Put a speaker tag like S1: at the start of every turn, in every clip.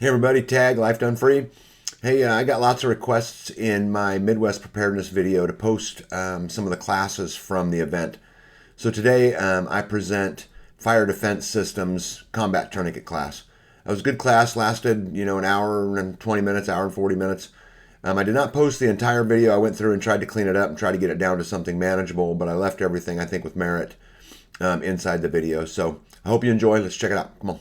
S1: Hey everybody, Tag, Life Done Free. Hey, I got lots of requests in my Midwest preparedness video to post some of the classes from the event. So today I present Fire Defense Systems Combat Tourniquet class. It was a good class, lasted an hour and 20 minutes, hour and 40 minutes. I did not post the entire video. I went through and tried to clean it up and try to get it down to something manageable, but I left everything, I think, with merit inside the video. So I hope you enjoy. Let's check it out. Come on.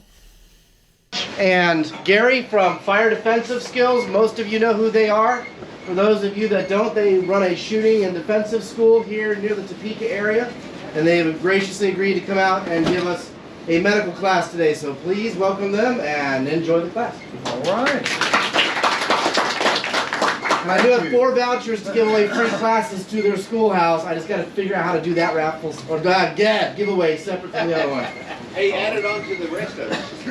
S2: And Gary from Fire Defensive Skills, most of you know who they are. For those of you that don't, they run a shooting and defensive school here near the Topeka area, and they have graciously agreed to come out and give us a medical class today. So please welcome them and enjoy the class.
S3: All right.
S2: And I do have 4 vouchers to give away free classes to their schoolhouse. I just got to figure out how to do that raffle or giveaway separate from the other one.
S4: Hey, add it on to the rest of us.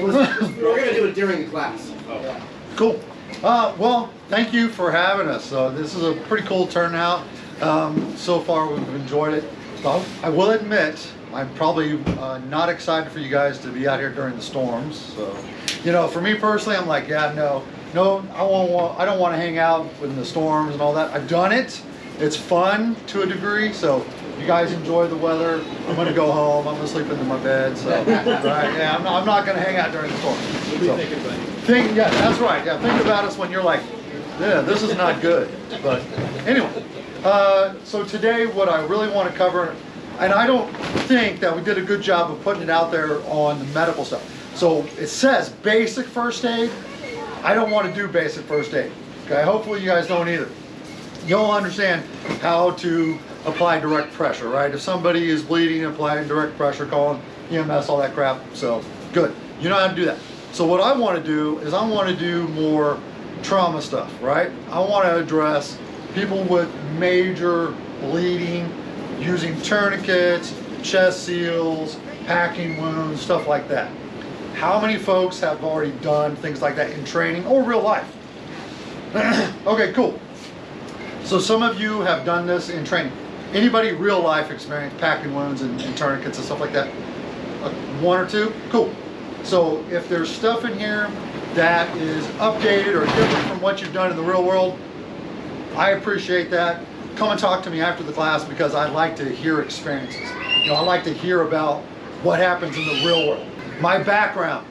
S2: We're going to do it during the class.
S4: Oh.
S3: Cool. Well, thank you for having us. This is a pretty cool turnout. So far, we've enjoyed it. I will admit, I'm probably not excited for you guys to be out here during the storms. So, for me personally, I'm like, yeah, no, I don't want to hang out in the storms and all that. I've done it. It's fun to a degree. So, you guys enjoy the weather. I'm going to go home. I'm going to sleep in my bed. So, right, yeah, I'm not going to hang out during the storm. So, yeah, that's right. Yeah, think about us when you're like, yeah, this is not good. But anyway, so today what I really want to cover, and I don't think that we did a good job of putting it out there on the medical stuff. So it says basic first aid. I don't want to do basic first aid. Okay, hopefully you guys don't either. You'll understand how to apply direct pressure, right? If somebody is bleeding, applying direct pressure, calling EMS, all that crap. So good, you know how to do that. So what I want to do is I want to do more trauma stuff, right? I want to address people with major bleeding using tourniquets, chest seals, packing wounds, stuff like that. How many folks have already done things like that in training or real life? Okay, cool. So some of you have done this in training. Anybody real life experience packing wounds and tourniquets and stuff like that? 1 or 2? Cool. So if there's stuff in here that is updated or different from what you've done in the real world, I appreciate that. Come and talk to me after the class because I like to hear experiences. I like to hear about what happens in the real world. My background.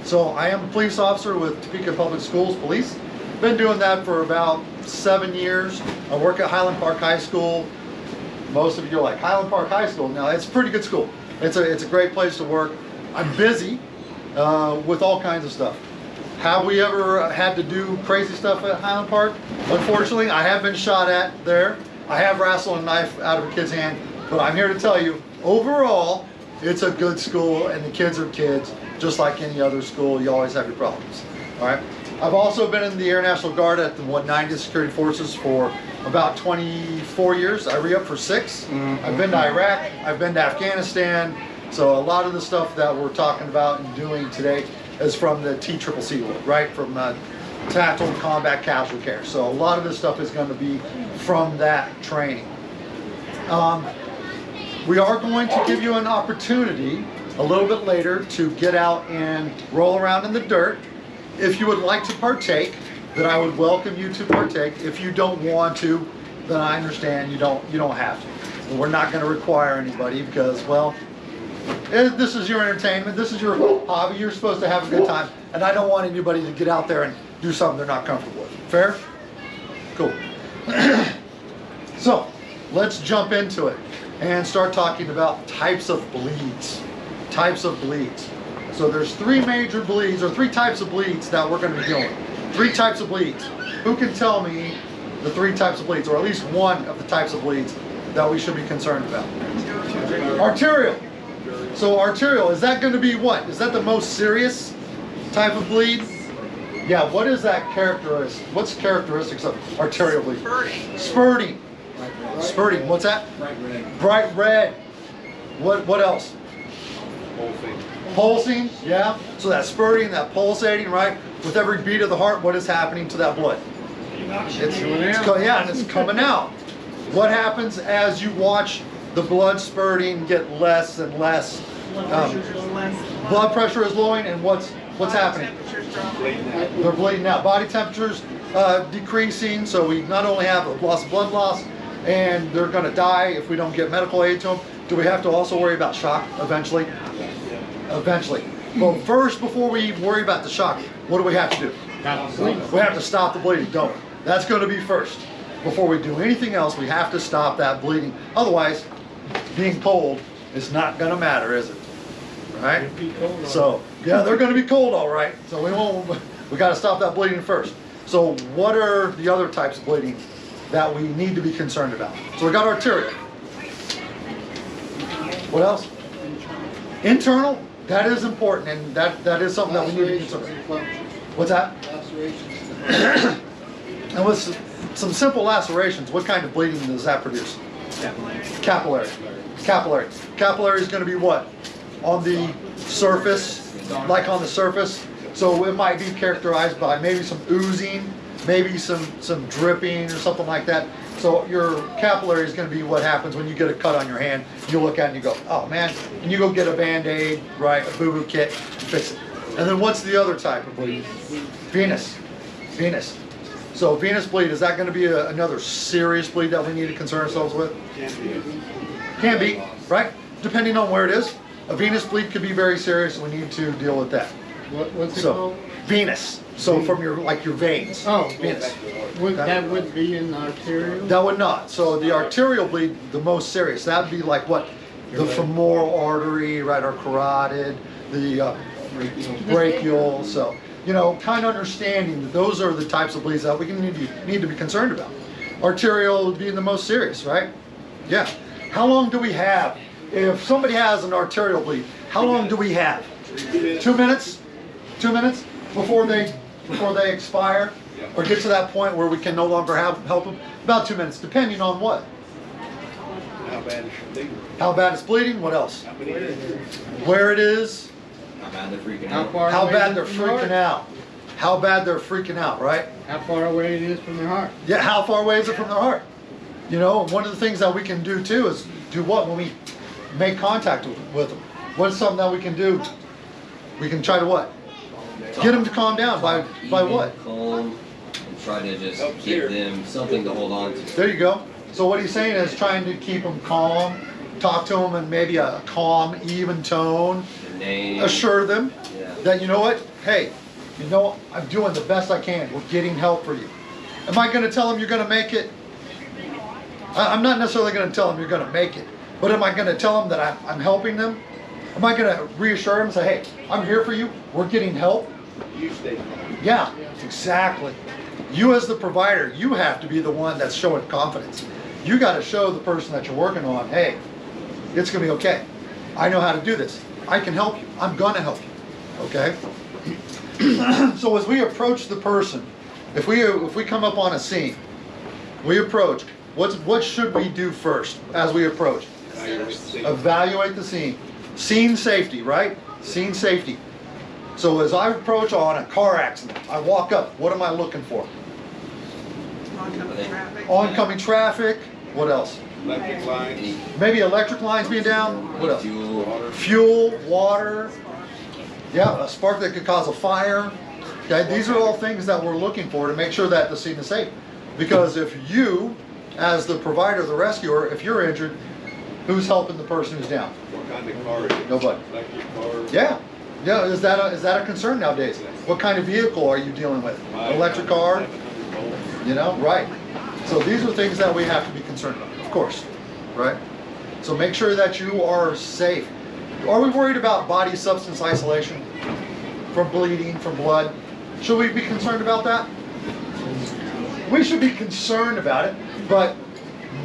S3: So I am a police officer with Topeka Public Schools Police. Been doing that for about 7 years. I work at Highland Park High School. Most of you are like, Highland Park High School? No, it's a pretty good school. It's a great place to work. I'm busy with all kinds of stuff. Have we ever had to do crazy stuff at Highland Park? Unfortunately, I have been shot at there. I have wrestled a knife out of a kid's hand, but I'm here to tell you, overall, it's a good school and the kids are kids, just like any other school. You always have your problems, all right? I've also been in the Air National Guard at the 90th Security Forces for about 24 years. I re-up for 6. I've been to Iraq, I've been to Afghanistan. So a lot of the stuff that we're talking about and doing today is from the TCCC world, right? From Tactical Combat Casualty Care. So a lot of this stuff is going to be from that training. We are going to give you an opportunity a little bit later to get out and roll around in the dirt. If you would like to partake, then I would welcome you to partake. If you don't want to, then I understand you don't have to. And we're not going to require anybody because, well, this is your entertainment, this is your hobby, you're supposed to have a good time, and I don't want anybody to get out there and do something they're not comfortable with. Fair? Cool. So, let's jump into it and start talking about types of bleeds. Types of bleeds. So there's 3 major bleeds, or 3 types of bleeds that we're going to be doing. 3 types of bleeds. Who can tell me the 3 types of bleeds, or at least one of the types of bleeds that we should be concerned about? Arterial. So arterial, is that going to be what? Is that the most serious type of bleed? Yeah, what is that characteristic? What's characteristics of arterial bleed? Spurting. Spurting, what's that?
S4: Bright red.
S3: Bright red. What else?
S4: Pulsing.
S3: Pulsing, yeah. So that spurting, that pulsating, right? With every beat of the heart, what is happening to that blood? It's coming out. What happens as you watch the blood spurting get less and less? Blood pressure is lowering, and what's what's happening? They're bleeding out. Body temperature's decreasing, so we not only have a loss of blood loss, and they're going to die if we don't get medical aid to them. Do we have to also worry about shock eventually? Eventually. But first, before we worry about the shock, what do we have to do? We have to stop the bleeding, don't we? That's going to be first. Before we do anything else, we have to stop that bleeding. Otherwise, being cold is not going to matter, is it? Right? So, yeah, they're going to be cold, all right. So we got to stop that bleeding first. So what are the other types of bleeding that we need to be concerned about? So we got arterial. What else? Internal. That is important, and that is something that we need to be concerned about. What's that? And with some simple lacerations, what kind of bleeding does that produce? Capillary. Capillary. Capillary is going to be what? On the surface, like on the surface. So it might be characterized by maybe some oozing, maybe some dripping or something like that. So your capillary is going to be what happens when you get a cut on your hand. You look at it and you go, oh man, and you go get a Band-Aid, right, a boo-boo kit, and fix it. And then what's the other type of bleed? Venous. Venous. So venous bleed, is that going to be another serious bleed that we need to concern ourselves with? Can be, right? Depending on where it is. A venous bleed could be very serious, and we need to deal with that.
S5: What's it called?
S3: Venous. So from your veins.
S5: Oh,
S3: venous.
S5: That would be in arterial?
S3: That would not. So the arterial bleed, the most serious. That would be like what? The femoral artery, right, or carotid, the brachial. So, you know, kind of understanding that those are the types of bleeds that we need to be concerned about. Arterial would be the most serious, right? Yeah. How long do we have? If somebody has an arterial bleed, how long do we have? 2 minutes? 2 minutes before they expire or get to that point where we can no longer help them? About 2 minutes, depending on what?
S4: How bad is it bleeding?
S3: How bad it's bleeding? What else? Where it is?
S6: How bad they're freaking
S5: How
S6: out.
S5: far
S3: How
S5: away
S3: bad
S5: is
S3: they're
S5: it from the heart?
S3: freaking out. How bad they're freaking out, right?
S5: How far away it is from the heart?
S3: Yeah, how far away is it from their heart? You know, one of the things that we can do too is do what when we make contact with them? What's something that we can do? We can try to what? Get them to calm down by what?
S6: Calm, and try to just give them something to hold on to.
S3: There you go. So what he's saying is trying to keep them calm, talk to them in maybe a calm, even tone,
S6: Their name.
S3: assure them
S6: Yeah.
S3: that, you know what, hey, you know, I'm doing the best I can. We're getting help for you. Am I going to tell them you're going to make it? I'm not necessarily going to tell them you're going to make it, but am I going to tell them that I'm helping them? Am I going to reassure them and say, hey, I'm here for you. We're getting help.
S4: You stay calm.
S3: Yeah, exactly. You as the provider, you have to be the one that's showing confidence. You got to show the person that you're working on, hey, it's going to be okay. I know how to do this. I can help you. I'm going to help you. Okay? So as we approach the person, if we come up on a scene, we approach, what should we do first as we approach? Evaluate the scene. Scene safety, right? Scene safety. So as I approach on a car accident, I walk up, what am I looking for?
S7: Oncoming traffic.
S3: Oncoming traffic, what else?
S4: Electric lines.
S3: Maybe electric lines being down, what else?
S6: Fuel.
S3: Fuel, water, yeah, a spark that could cause a fire. Okay, these are all things that we're looking for to make sure that the scene is safe. Because if you, as the provider, the rescuer, if you're injured, who's helping the person who's down?
S4: What kind of car is it?
S3: Nobody.
S4: Electric car?
S3: Yeah. Yeah, is that a concern nowadays? What kind of vehicle are you dealing with? Electric car?
S4: 700 volts.
S3: You know, right. So these are things that we have to be concerned about, of course, right? So make sure that you are safe. Are we worried about body substance isolation from bleeding, from blood? Should we be concerned about that? We should be concerned about it, but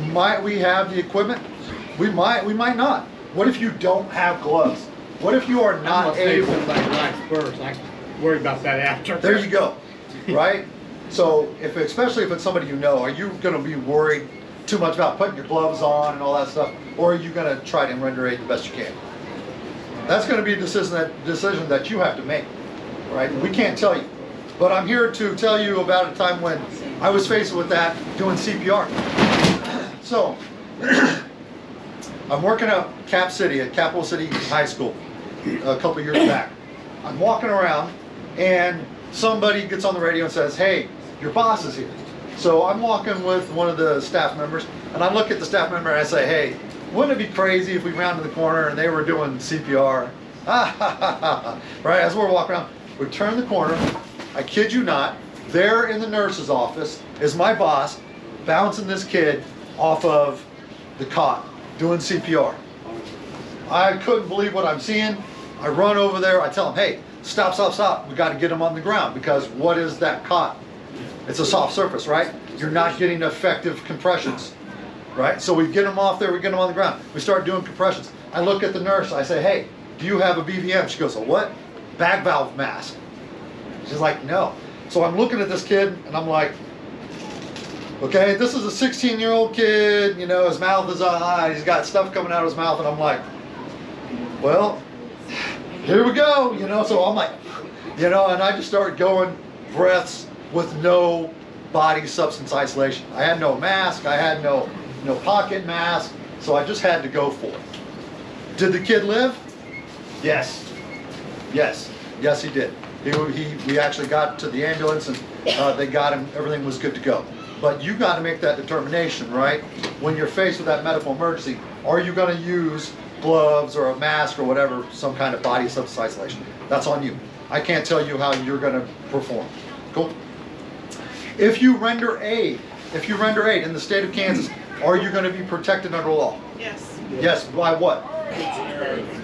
S3: might we have the equipment? We might not. What if you don't have gloves? What if you are
S5: I'm
S3: not
S5: gonna save
S3: able?
S5: somebody's life first. I can worry about that after.
S3: There you go, right? So especially if it's somebody you know, are you going to be worried too much about putting your gloves on and all that stuff, or are you going to try to render aid the best you can? That's going to be a decision that you have to make, right? We can't tell you, but I'm here to tell you about a time when I was faced with that doing CPR. So I'm working at Cap City, at Capital City High School, a couple years back. I'm walking around and somebody gets on the radio and says, hey, your boss is here. So I'm walking with one of the staff members, and I look at the staff member and I say, hey, wouldn't it be crazy if we rounded the corner and they were doing CPR? Right, as we're walking around, we turn the corner, I kid you not, there in the nurse's office is my boss bouncing this kid off of the cot, doing CPR. I couldn't believe what I'm seeing. I run over there, I tell him, hey, stop, stop, stop. We got to get him on the ground, because what is that cot? It's a soft surface, right? You're not getting effective compressions, right? So we get him off there, we get him on the ground. We start doing compressions. I look at the nurse, I say, hey, do you have a BVM? She goes, a what? Bag valve mask. She's like, no. So I'm looking at this kid and I'm like, okay, this is a 16-year-old kid, you know, his mouth is on, he's got stuff coming out of his mouth, and I'm like, well, here we go, you know. So I'm like, you know, and I just started going breaths with no body substance isolation. I had no mask, I had no pocket mask, so I just had to go for it. Did the kid live? Yes. Yes. Yes, he did. We actually got to the ambulance, and they got him, everything was good to go. But you got to make that determination, right? When you're faced with that medical emergency, are you going to use gloves or a mask or whatever, some kind of body substance isolation? That's on you. I can't tell you how you're going to perform. Cool? If you render aid in the state of Kansas, are you going to be protected under law?
S7: Yes.
S3: Yes, by what?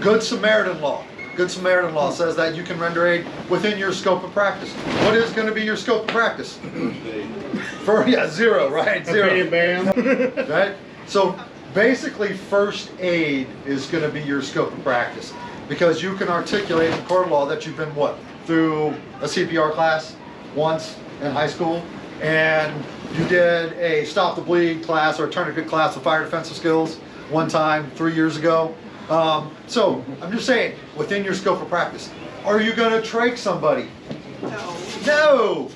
S3: Good Samaritan law. Good Samaritan law says that you can render aid within your scope of practice. What is going to be your scope of practice? Zero, right? Zero.
S5: Bam.
S3: Right? So basically first aid is going to be your scope of practice, because you can articulate in court of law that you've been what? Through a CPR class once in high school, and you did a stop the bleed class or a tourniquet class of fire defensive skills one time 3 years ago. So I'm just saying, within your scope of practice, are you going to trach somebody?
S7: No.
S3: No,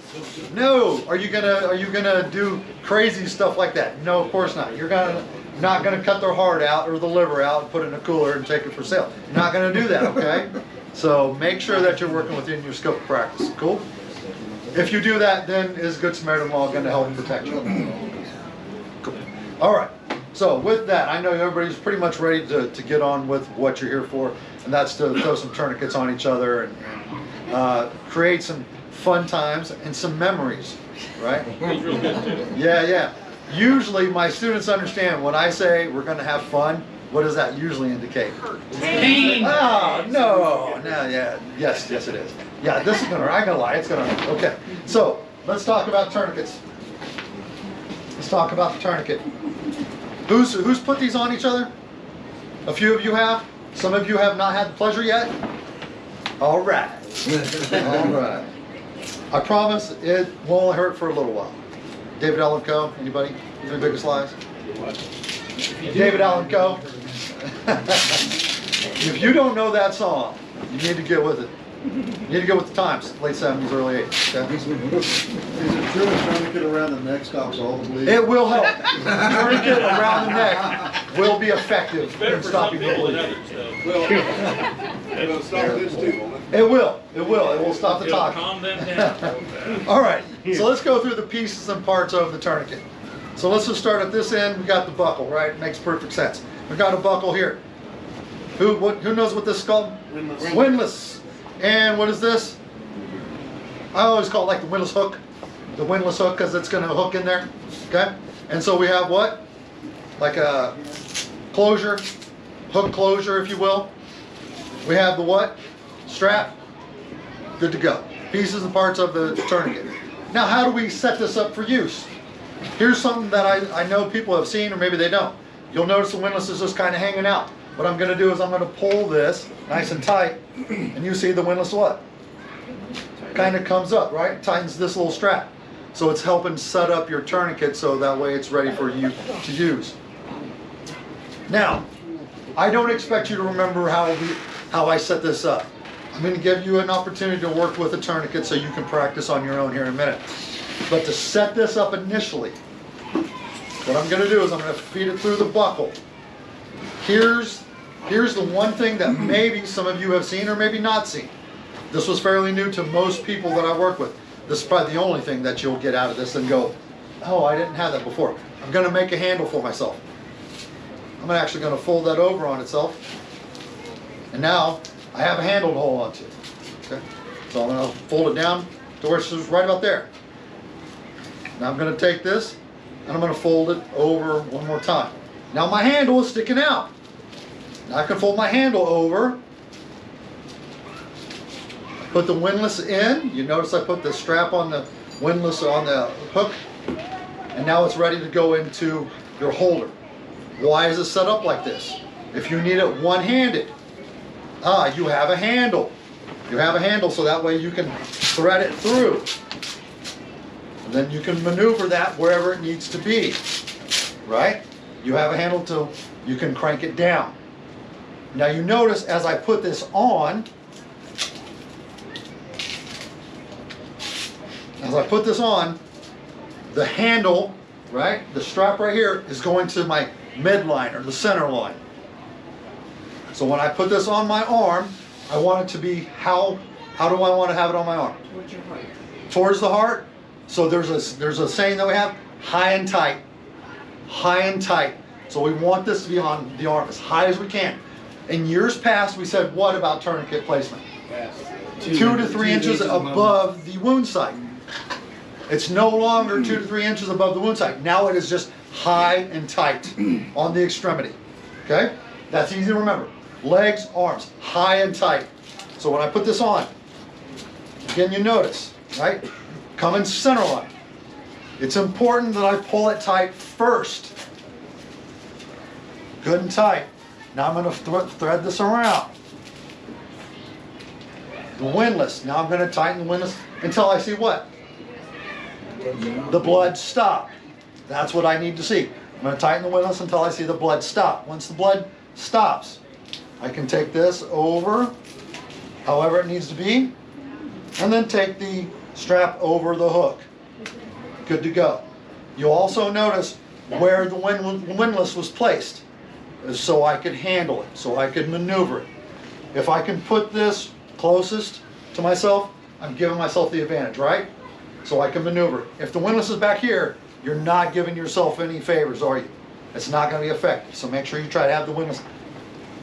S3: no. Are you gonna do crazy stuff like that? No, of course not. You're not gonna cut their heart out or the liver out and put it in a cooler and take it for sale. You're not gonna do that, okay? So make sure that you're working within your scope of practice. Cool? If you do that, then is Good Samaritan law going to help protect you? Cool. All right. So with that, I know everybody's pretty much ready to get on with what you're here for, and that's to throw some tourniquets on each other and create some fun times and some memories, right? Yeah, yeah. Usually my students understand when I say we're going to have fun, what does that usually indicate?
S5: Pain.
S3: Oh, no, yeah, yes, it is. Yeah, this is gonna, I'm gonna lie, it's gonna, okay. So, let's talk about tourniquets. Let's talk about the tourniquet. Who's put these on each other? A few of you have? Some of you have not had the pleasure yet? All right. All right. I promise it will only hurt for a little while. David Allen Coe, anybody? Three Biggest Lies? David Allen Coe. If you don't know that song, you need to get with it. You need to go with the times, late 70s, early 80s. Okay?
S8: Is it true a tourniquet around the neck stops all the bleeding?
S3: It will help. Tourniquet around the neck will be effective in stopping the bleeding.
S4: It'll stop this too, won't it?
S3: It will. It will. It will stop the talking.
S9: Calm them down.
S3: All right. So let's go through the pieces and parts of the tourniquet. So let's just start at this end. We got the buckle, right? It makes perfect sense. We got a buckle here. Who knows what this is called?
S8: Windlass.
S3: Windlass. And what is this? I always call it like the windlass hook. The windlass hook, because it's going to hook in there. Okay? And so we have what? Like a closure, hook closure, if you will. We have the what? Strap. Good to go. Pieces and parts of the tourniquet. Now, how do we set this up for use? Here's something that I know people have seen, or maybe they don't. You'll notice the windlass is just kind of hanging out. What I'm going to do is I'm going to pull this nice and tight, and you see the windlass what? Kind of comes up, right? Tightens this little strap. So it's helping set up your tourniquet so that way it's ready for you to use. Now, I don't expect you to remember how I set this up. I'm going to give you an opportunity to work with a tourniquet so you can practice on your own here in a minute. But to set this up initially, what I'm going to do is I'm going to feed it through the buckle. Here's the one thing that maybe some of you have seen or maybe not seen. This was fairly new to most people that I work with. This is probably the only thing that you'll get out of this and go, oh, I didn't have that before. I'm gonna make a handle for myself. I'm actually gonna fold that over on itself. And now I have a handle to hold on to. Okay? So I'm gonna fold it down to where it's right about there. Now I'm gonna take this and I'm gonna fold it over one more time. Now my handle is sticking out. Now I can fold my handle over. Put the windlass in. You notice I put the strap on the windlass on the hook. And now it's ready to go into your holder. Why is it set up like this? If you need it one-handed, you have a handle. You have a handle so that way you can thread it through. And then you can maneuver that wherever it needs to be, right? You have a handle to, you can crank it down. Now you notice as I put this on, the handle, right, the strap right here is going to my midline or the center line. So when I put this on my arm, I want it to be, how do I want to have it on my arm?
S7: Towards your heart.
S3: Towards the heart. So there's a saying that we have, high and tight. High and tight. So we want this to be on the arm as high as we can. In years past, we said what about tourniquet placement?
S5: Yes.
S3: 2 to 3 inches above the wound site. It's no longer 2 to 3 inches above the wound site. Now it is just high and tight on the extremity. Okay? That's easy to remember. Legs, arms, high and tight. So when I put this on, again you notice, right? Come in center line. It's important that I pull it tight first. Good and tight. Now I'm going to thread this around. The windlass. Now I'm going to tighten the windlass until I see what? The blood stop. That's what I need to see. I'm going to tighten the windlass until I see the blood stop. Once the blood stops, I can take this over however it needs to be and then take the strap over the hook. Good to go. You'll also notice where the windlass was placed so I could handle it, so I could maneuver it. If I can put this closest to myself, I'm giving myself the advantage, right? So I can maneuver it. If the windlass is back here, you're not giving yourself any favors, are you? It's not going to be effective. So make sure you try to have the windlass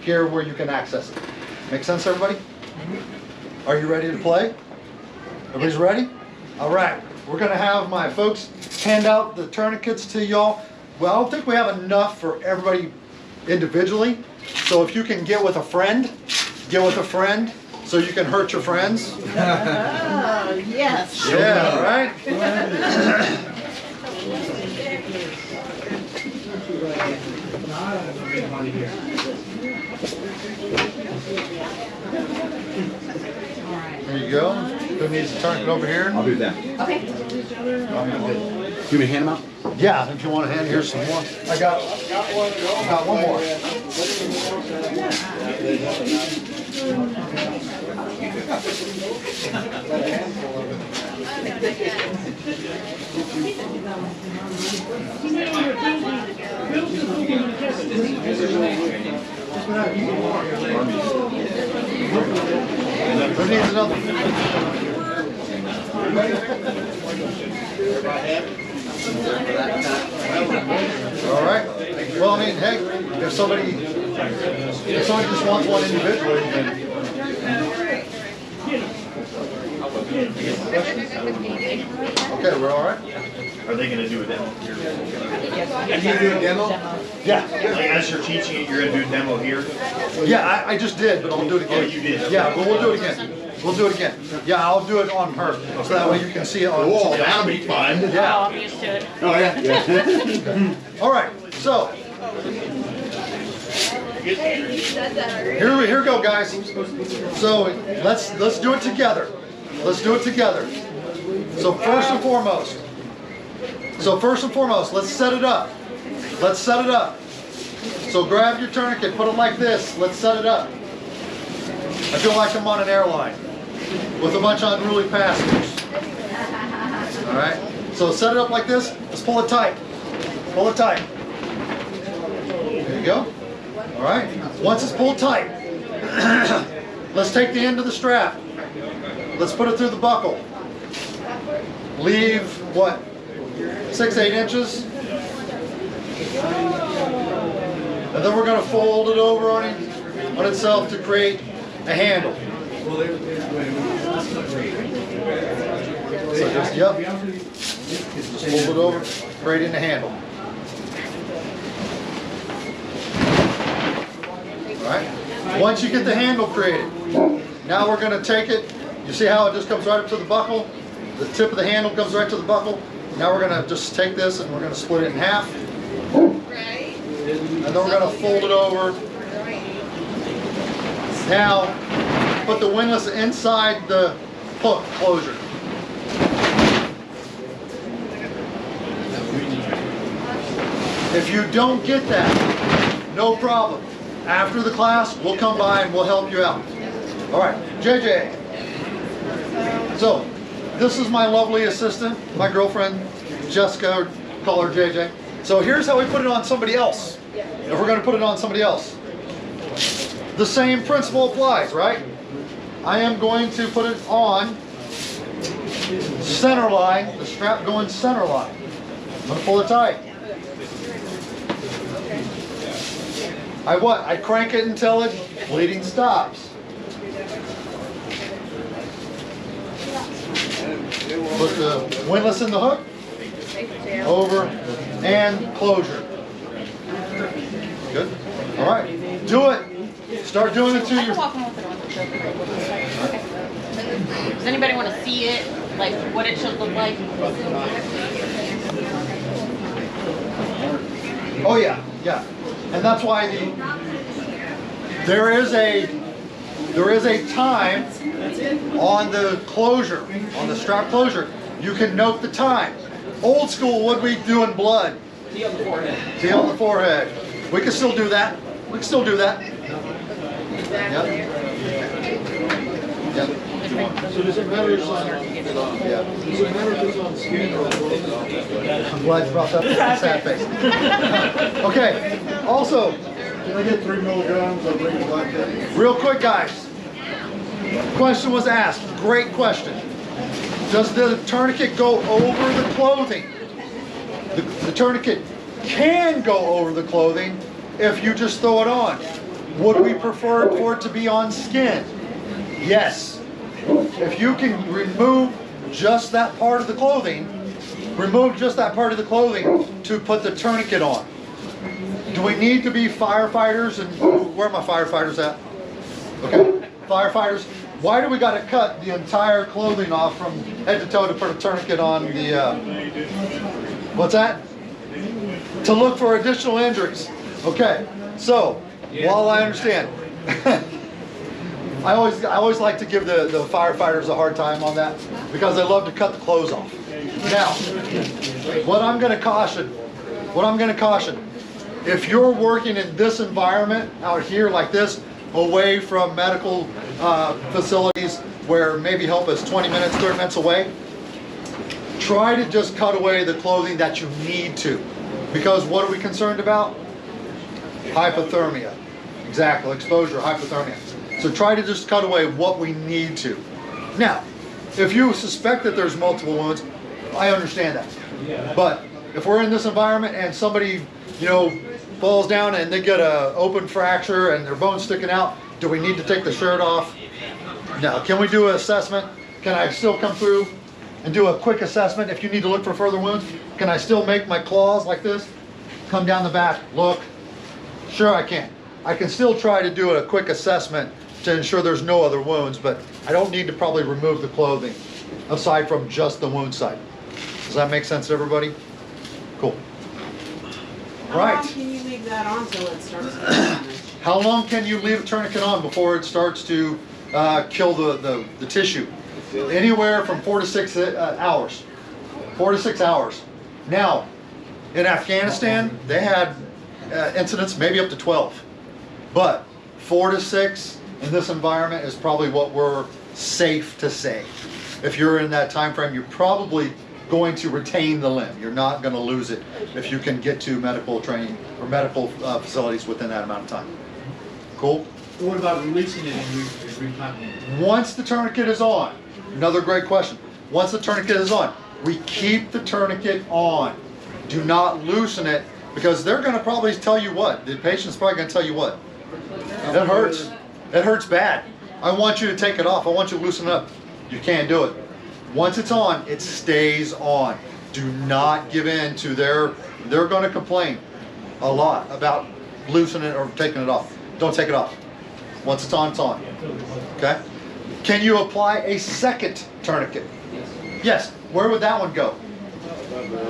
S3: here where you can access it. Make sense, everybody? Are you ready to play? Everybody's ready? All right. We're going to have my folks hand out the tourniquets to y'all. Well, I don't think we have enough for everybody individually. So if you can get with a friend so you can hurt your friends.
S7: Oh, yes.
S3: Yeah, right? There you go. Who needs a tourniquet over here?
S10: I'll do that.
S7: Okay.
S10: You may hand them out?
S3: Yeah, if you want to hand, here's some more. I got one more. Who needs another? All right. Well, I mean, hey, if somebody just wants one individually, then. Okay, we're all right.
S11: Are they going to do a demo here?
S4: Can you do a demo?
S3: Yeah.
S11: Like as you're teaching it, you're going to do a demo here?
S3: Yeah, I just did, but I'll do it again.
S11: Oh, you did?
S3: Yeah, but we'll do it again. We'll do it again. Yeah, I'll do it on her, so that way you can see it on.
S4: Whoa, that'll be fun.
S3: Yeah.
S7: I'm used to it.
S4: Oh, yeah.
S3: All right, so here we go, guys. So let's do it together. Let's do it together. So first and foremost, let's set it up. Let's set it up. So grab your tourniquet, put it like this. Let's set it up. I feel like I'm on an airline with a bunch of unruly passengers. All right. So set it up like this. Let's pull it tight. Pull it tight. There you go. All right. Once it's pulled tight, let's take the end of the strap. let's put it through the buckle. Leave, what, 6-8 inches? And then we're going to fold it over on itself to create a handle. So just, yep, just fold it over, creating a handle. All right. Once you get the handle created, now we're going to take it. You see how it just comes right up to the buckle? The tip of the handle comes right to the buckle. Now we're going to just take this and we're going to split it in half. And then we're going to fold it over. Now, put the windlass inside the hook closure. If you don't get that, no problem. After the class, we'll come by and we'll help you out. All right, JJ. So, this is my lovely assistant, my girlfriend, Jessica, call her JJ. So here's how we put it on somebody else. If we're going to put it on somebody else. The same principle applies, right? I am going to put it on center line, the strap going center line. I'm going to pull it tight. I crank it until it bleeding stops. Put the windlass in the hook, over, and closure. Good. All right. Do it. Start doing it to your...
S12: Does anybody want to see it? Like what it should look like?
S3: Oh yeah, yeah. And that's why there is a time on the closure, on the strap closure. You can note the time. Old school, what we do in blood?
S6: T on the forehead.
S3: T on the forehead. We can still do that. We can still do that. Yep. Yep.
S8: So does it matter if it's on, does it matter if it's on skin or
S3: I'm glad you brought that up. Sad face. Okay. Also,
S8: can I get 3 milligrams of bring it back in?
S3: real quick, guys. Question was asked. Great question. Does the tourniquet go over the clothing? The tourniquet can go over the clothing if you just throw it on. Would we prefer for it to be on skin? Yes. If you can remove just that part of the clothing, to put the tourniquet on. Do we need to be firefighters? And where are my firefighters at? Okay, firefighters. Why do we got to cut the entire clothing off from head to toe to put a tourniquet on the, what's that? To look for additional injuries. Okay, so, while I understand, I always like to give the firefighters a hard time on that because they love to cut the clothes off. Now, what I'm going to caution, if you're working in this environment out here like this, away from medical facilities where maybe help is 20 minutes, 30 minutes away, try to just cut away the clothing that you need to. Because what are we concerned about? Hypothermia. Exactly, exposure, hypothermia. So try to just cut away what we need to. Now, if you suspect that there's multiple wounds, I understand that. But if we're in this environment and somebody, falls down and they get an open fracture and their bone's sticking out, do we need to take the shirt off? No. Can we do an assessment? Can I still come through and do a quick assessment if you need to look for further wounds? Can I still make my claws like this? Come down the back, look. Sure I can. I can still try to do a quick assessment to ensure there's no other wounds, but I don't need to probably remove the clothing aside from just the wound site. Does that make sense to everybody? Cool.
S7: How long can you leave that on till it starts to damage?
S3: How long can you leave a tourniquet on before it starts to kill the tissue? Anywhere from 4 to 6 hours. 4 to 6 hours. Now, in Afghanistan, they had incidents maybe up to 12. But 4 to 6 in this environment is probably what we're safe to say. If you're in that time frame, you're probably going to retain the limb. You're not going to lose it if you can get to medical training or medical facilities within that amount of time. Cool?
S8: What about releasing it and repacking it?
S3: Once the tourniquet is on, another great question. Once the tourniquet is on, we keep the tourniquet on. Do not loosen it, because they're going to probably tell you what. The patient's probably going to tell you what. It hurts. It hurts bad. I want you to take it off. I want you to loosen it up. You can't do it. Once it's on, it stays on. Do not give in to they're going to complain a lot about loosening it or taking it off. Don't take it off. Once it's on, it's on. Okay? Can you apply a second tourniquet? Yes. Where would that one go?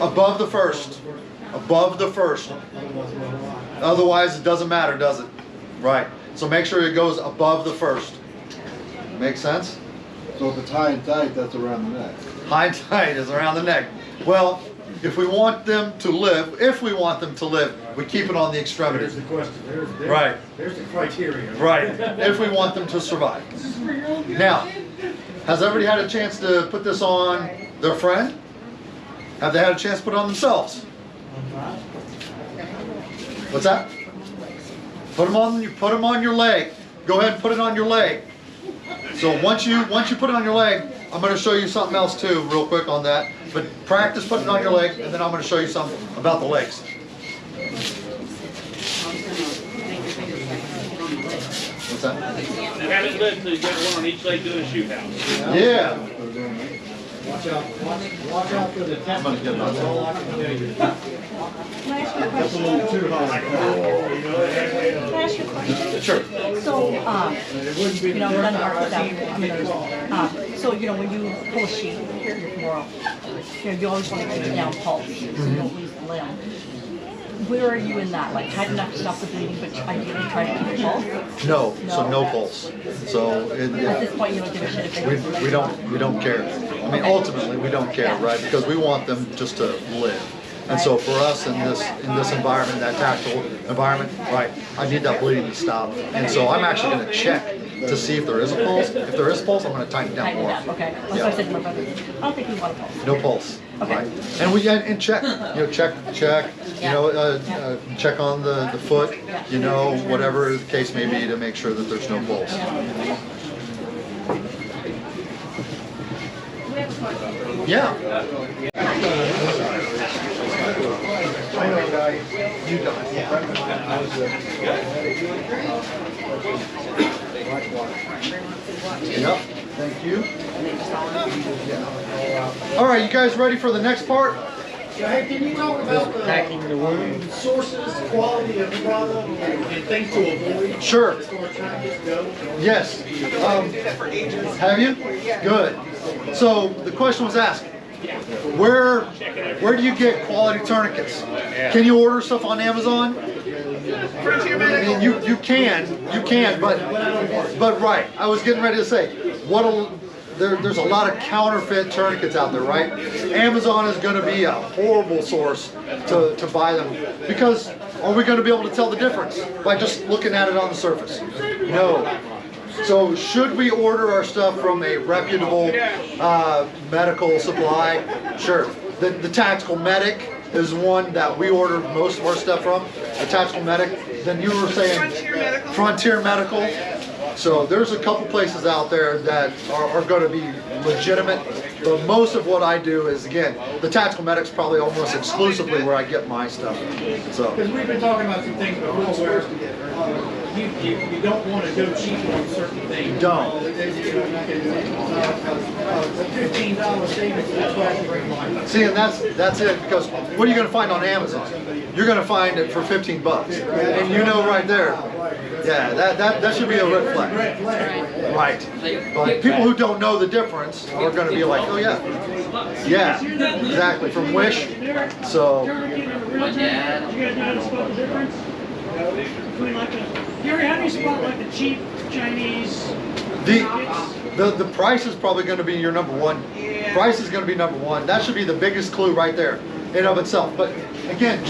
S3: Above the first. Above the first. Otherwise, it doesn't matter, does it? Right. So make sure it goes above the first. Make sense?
S4: So if it's high and tight, that's around the neck.
S3: High and tight is around the neck. Well, if we want them to live, we keep it on the extremity.
S8: There's the question.
S3: Right.
S8: There's the criteria.
S3: Right. If we want them to survive. Now, has everybody had a chance to put this on their friend? Have they had a chance to put it on themselves? What's that? Put them on your leg. Go ahead and put it on your leg. So once you put it on your leg, I'm going to show you something else too, real quick on that. But practice putting it on your leg, and then I'm going to show you something about the legs. What's that?
S13: Have it lit so you got one on each leg doing a shoot house.
S3: Yeah.
S8: Watch out for the test. That's all I can tell you.
S7: Can I ask you a
S8: That's a
S7: question?
S8: little too high.
S7: Can I ask you a question?
S3: Sure.
S7: So, none of our staff, so, when you pull a sheet, you always want to keep it down pulse, so you don't lose the limb. Where are you in that? Like, tight enough to stop the bleeding, but ideally try to keep it pulse?
S3: No. So no pulse. So
S7: At this point, you don't give a shit if they don't bleed.
S3: we don't care. I mean, ultimately, we don't care, right? Because we want them just to live. And so for us in this environment, that tactical environment, right, I need that bleeding to stop. And so I'm actually going to check to see if there is a pulse. If there is a pulse, I'm going to tighten down more.
S7: Okay. That's what I said to my brother. I don't think we want a pulse.
S3: No pulse.
S7: Okay.
S3: Right? And check. Check. Check on the foot. Whatever the case may be, to make sure that there's no pulse. Yeah. Yep. Thank you. All right, you guys ready for the next part?
S8: Hey, can you talk about the sources, quality of the product, and things to avoid?
S3: Sure.
S8: As far as tourniquets go?
S3: Yes. Have you? Good. So the question was asked, where do you get quality tourniquets? Can you order stuff on Amazon? I mean, you can, but right. I was getting ready to say, there's a lot of counterfeit tourniquets out there, right? Amazon is going to be a horrible source to buy them, because are we going to be able to tell the difference by just looking at it on the surface? No. So should we order our stuff from a reputable medical supply? Sure. The Tactical Medic is one that we order most of our stuff from. The Tactical Medic. Then you were saying Frontier Medical. So there's a couple places out there that are going to be legitimate, but most of what I do is, again, the Tactical Medic's probably almost exclusively where I get my stuff. So
S8: Because we've been talking about some things before where you don't want to go cheap on certain things.
S3: Don't.
S8: A $15 savings is what I bring mine.
S3: see, and that's it, because what are you going to find on Amazon? You're going to find it for $15, and you know right there. Yeah, that should be a red flag. Right. But people who don't know the difference are going to be like, oh yeah, exactly, from Wish. So.
S13: My dad.
S14: You guys know how to spot the difference? Between like Gary, how do you spot like the cheap Chinese
S3: The price is probably going to be your number one. Price is going to be number one. That should be the biggest clue right there in of itself. But again,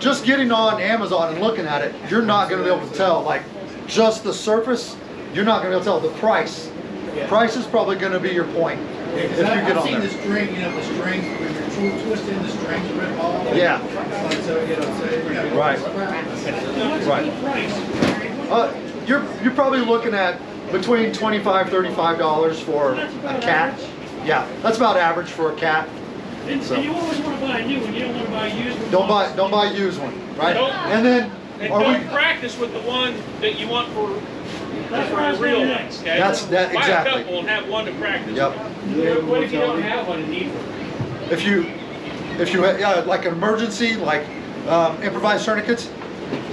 S3: just getting on Amazon and looking at it, you're not going to be able to tell, like, just the surface, you're not going to be able to tell the price. Price is probably going to be your point if you get on there.
S8: I've seen the string, the string, when you're twisting the strings rip off.
S3: Yeah.
S8: So,
S3: Right. you're probably looking at between $25, $35 for a cat. Yeah, that's about average for a cat.
S14: And
S3: So
S14: you always want to buy a new one. You don't want to buy a used one.
S3: don't buy a used one, right?
S13: Don't-
S3: And then
S13: And
S3: are
S13: don't
S3: we?
S13: practice with the one that you want for
S14: That's what I was
S13: real
S14: gonna
S13: ones,
S14: say.
S13: okay?
S3: That's- that-
S13: Buy
S3: exactly.
S13: a couple and have one to practice.
S3: Yep.
S14: What if you don't have one and need one?
S3: If you yeah, like an emergency, like improvised tourniquets.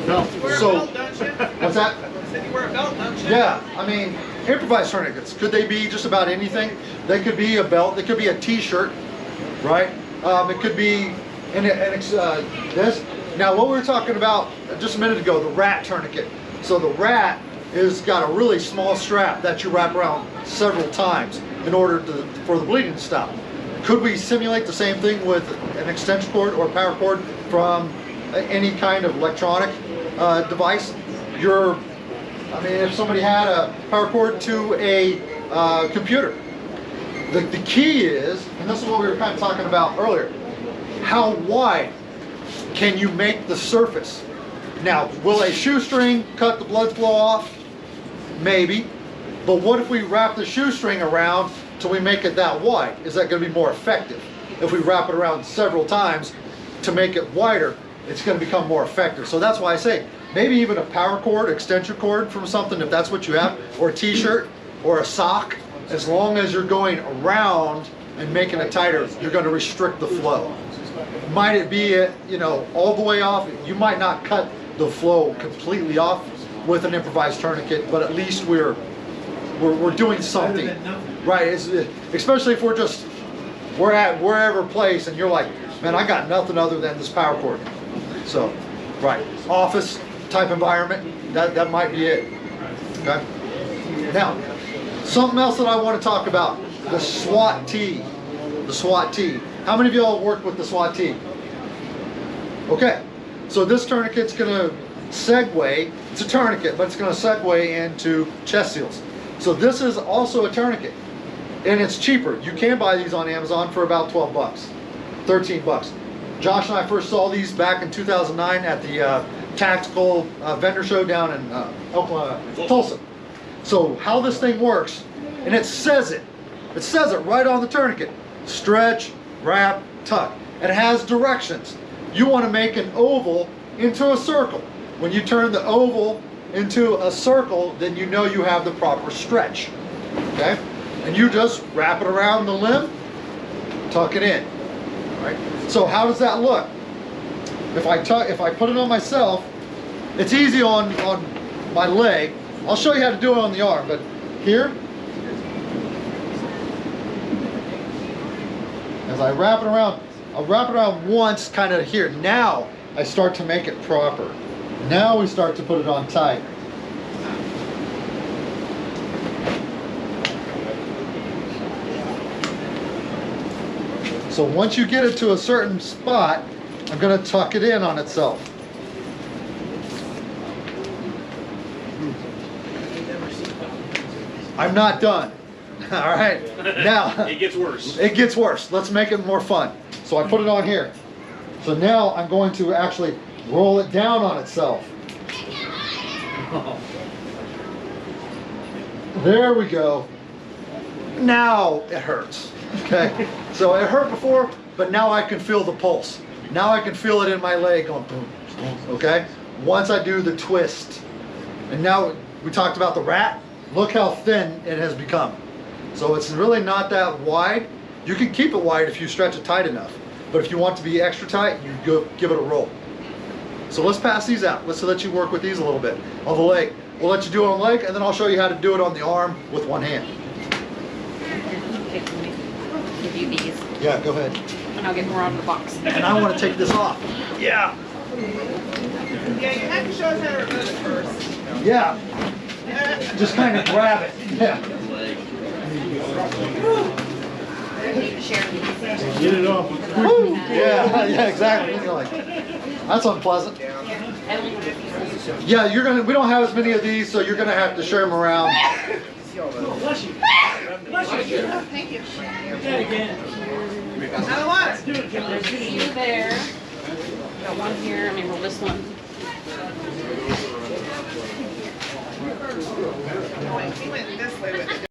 S5: No.
S3: So what's that?
S8: Said you wear a belt, don't you?
S3: Yeah, I mean, improvised tourniquets. Could they be just about anything? They could be a belt. They could be a T-shirt, right? It could be this. Now, what we were talking about just a minute ago, the rat tourniquet. So the rat is got a really small strap that you wrap around several times in order for the bleeding to stop. Could we simulate the same thing with an extension cord or power cord from any kind of electronic device? I mean, if somebody had a power cord to a computer, the key is, and this is what we were kind of talking about earlier, how wide can you make the surface? Now, will a shoestring cut the blood flow off? Maybe. But what if we wrap the shoestring around till we make it that wide? Is that going to be more effective? If we wrap it around several times to make it wider, it's going to become more effective. So that's why I say, maybe even a power cord, extension cord from something, if that's what you have, or a T-shirt, or a sock. As long as you're going around and making it tighter, you're going to restrict the flow. Might it be, all the way off? You might not cut the flow completely off with an improvised tourniquet, but at least we're doing something, right? Especially if we're at wherever place and you're like, man, I got nothing other than this power cord. So, right, office type environment, that might be it. Okay. Now, something else that I want to talk about: the SWAT-T. The SWAT-T. How many of y'all worked with the SWAT-T? Okay, so this tourniquet's going to segue. It's a tourniquet, but it's going to segue into chest seals. So this is also a tourniquet, and it's cheaper. You can buy these on Amazon for about 12 bucks, 13 bucks. Josh and I first saw these back in 2009 at the tactical vendor show down in Tulsa. So how this thing works, and it says it right on the tourniquet: stretch, wrap, tuck. It has directions. You want to make an oval into a circle. When you turn the oval into a circle, then you know you have the proper stretch. Okay? And you just wrap it around the limb, tuck it in. Right? So how does that look? If I put it on myself, it's easy on my leg. I'll show you how to do it on the arm, but here, as I wrap it around, I'll wrap it around once, kind of here. Now I start to make it proper. Now we start to put it on tight. So once you get it to a certain spot, I'm going to tuck it in on itself. I'm not done. All right. Now
S13: It gets worse.
S3: it gets worse. Let's make it more fun. So I put it on here. So now I'm going to actually roll it down on itself. There we go. Now it hurts. Okay. So it hurt before, but now I can feel the pulse. Now I can feel it in my leg going boom, boom. Okay. Once I do the twist. And now we talked about the rat. Look how thin it has become. So it's really not that wide. You can keep it wide if you stretch it tight enough. But if you want to be extra tight, you give it a roll. So let's pass these out. Let's let you work with these a little bit on the leg. We'll let you do it on the leg, and then I'll show you how to do it on the arm with one hand.
S12: Give you these,
S3: Yeah, go ahead.
S12: and I'll get more out of the box.
S3: And I want to take this off. Yeah.
S8: Yeah, you have to show us how to remove it first.
S3: Yeah. Just kind of grab it. Yeah.
S5: Get it off.
S3: Woo. Yeah, yeah, exactly. You're like, that's unpleasant. Yeah, we don't have as many of these, so you're gonna have to share them around.
S14: Bless you. Bless you.
S8: Thank you.
S14: Do that again.
S8: Another one.
S14: Let's do it, John.
S12: There's a few there. Got one here. Let me roll this one.
S15: He went this way with it.